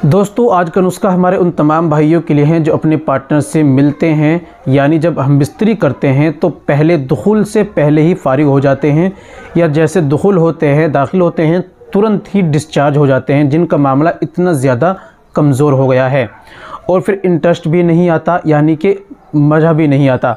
दोस्तों आज का नुस्खा हमारे उन तमाम भाइयों के लिए हैं जो अपने पार्टनर से मिलते हैं, यानी जब हम बिस्तरी करते हैं तो पहले दुखुल से पहले ही फारिग हो जाते हैं, या जैसे दुखुल होते हैं दाखिल होते हैं तुरंत ही डिस्चार्ज हो जाते हैं, जिनका मामला इतना ज़्यादा कमज़ोर हो गया है और फिर इंटरेस्ट भी नहीं आता, यानी कि मज़ा भी नहीं आता,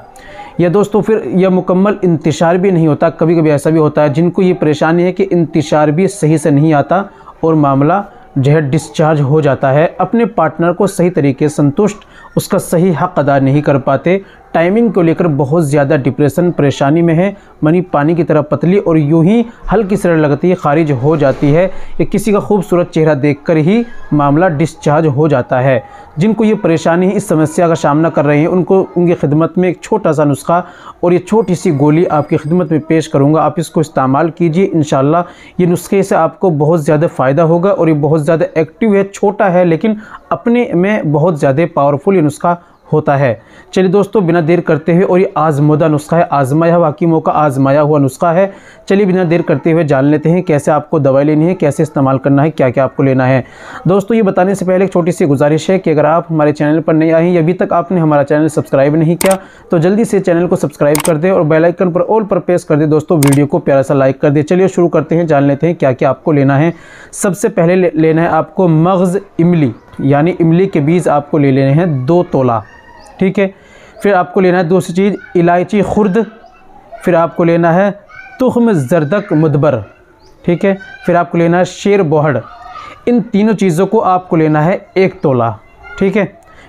या दोस्तों फिर यह मुकम्मल इंतिशार भी नहीं होता। कभी कभी ऐसा भी होता है जिनको ये परेशानी है कि इंतिशार भी सही से नहीं आता और मामला जो है डिस्चार्ज हो जाता है। अपने पार्टनर को सही तरीके से संतुष्ट, उसका सही हक़ अदा नहीं कर पाते, टाइमिंग को लेकर बहुत ज़्यादा डिप्रेशन परेशानी में है, मनी पानी की तरह पतली और यूं ही हल्की सिर लगती है खारिज हो जाती है, या किसी का खूबसूरत चेहरा देखकर ही मामला डिस्चार्ज हो जाता है। जिनको ये परेशानी इस समस्या का सामना कर रहे हैं उनको उनकी खिदमत में एक छोटा सा नुस्खा और ये छोटी सी गोली आपकी खिदमत में पेश करूँगा। आप इसको इस्तेमाल कीजिए, इंशाल्लाह ये नुस्खे से आपको बहुत ज़्यादा फ़ायदा होगा और ये बहुत ज़्यादा एक्टिव है, छोटा है लेकिन अपने में बहुत ज़्यादा पावरफुल ये नुस्खा होता है। चलिए दोस्तों बिना देर करते हुए, और ये आज़मुदा नुस्खा है, आज़माया हुआ हकीमों का आज़माया हुआ नुस्खा है। चलिए बिना देर करते हुए जान लेते हैं कैसे आपको दवाई लेनी है, कैसे इस्तेमाल करना है, क्या क्या आपको लेना है। दोस्तों ये बताने से पहले एक छोटी सी गुजारिश है कि अगर आप हमारे चैनल पर नए आए हैं, अभी तक आपने हमारा चैनल सब्सक्राइब नहीं किया तो जल्दी से चैनल को सब्सक्राइब कर दें और बेल आइकन पर ऑल पर प्रेस कर दें। दोस्तों वीडियो को प्यारा सा लाइक कर दें। चलिए शुरू करते हैं, जान लेते हैं क्या क्या आपको लेना है। सबसे पहले लेना है आपको मग़ज़ इमली, यानी इमली के बीज आपको ले लेने हैं 2 तोला, ठीक है। फिर आपको लेना है दूसरी चीज़ इलायची खुर्द, फिर आपको लेना है तुख्म ज़रदक मुदबर, ठीक है। फिर आपको लेना है शेर बोहड़। इन तीनों चीज़ों को आपको लेना है 1 तोला, ठीक है।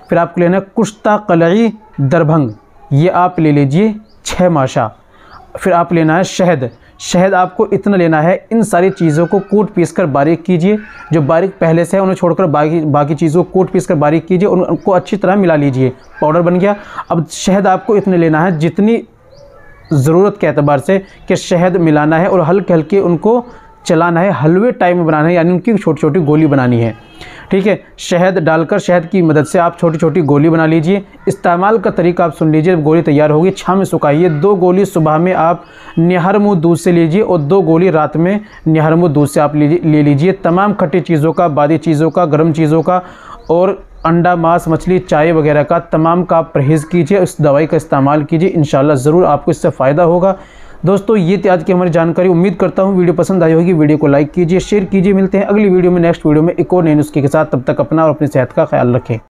फिर आपको लेना है कुश्ता कलई दरभंग, ये आप ले लीजिए 6 माशा। फिर आप लेना है शहद, शहद आपको इतना लेना है। इन सारी चीज़ों को कूट पीस कर बारीक कीजिए, जो बारीक पहले से है उन्हें छोड़कर बाकी चीज़ों को कूट पीस कर बारीक कीजिए और उनको अच्छी तरह मिला लीजिए, पाउडर बन गया। अब शहद आपको इतने लेना है जितनी ज़रूरत के एतबार से कि शहद मिलाना है और हल्के हल्के उनको चलाना है, हलवे टाइप में बनाना है, यानी उनकी छोटी छोटी गोली बनानी है, ठीक है। शहद डालकर शहद की मदद से आप छोटी छोटी गोली बना लीजिए। इस्तेमाल का तरीका आप सुन लीजिए। गोली तैयार होगी, छाँव में सुखाइए। 2 गोली सुबह में आप निहर मुँह दूध से लीजिए और 2 गोली रात में निहर मुँह दूध से आप ले लीजिए। तमाम खट्टी चीज़ों का, बादी चीज़ों का, गर्म चीज़ों का और अंडा, मांस, मछली, चाय वगैरह का तमाम का आप परहेज़ कीजिए। इस दवाई का इस्तेमाल कीजिए, इंशाल्लाह ज़रूर आपको इससे फ़ायदा होगा। दोस्तों ये थी आज की हमारी जानकारी। उम्मीद करता हूँ वीडियो पसंद आई होगी। वीडियो को लाइक कीजिए, शेयर कीजिए। मिलते हैं अगली वीडियो में, नेक्स्ट वीडियो में एक और नए नुस्खे के साथ। तब तक अपना और अपनी सेहत का ख्याल रखें।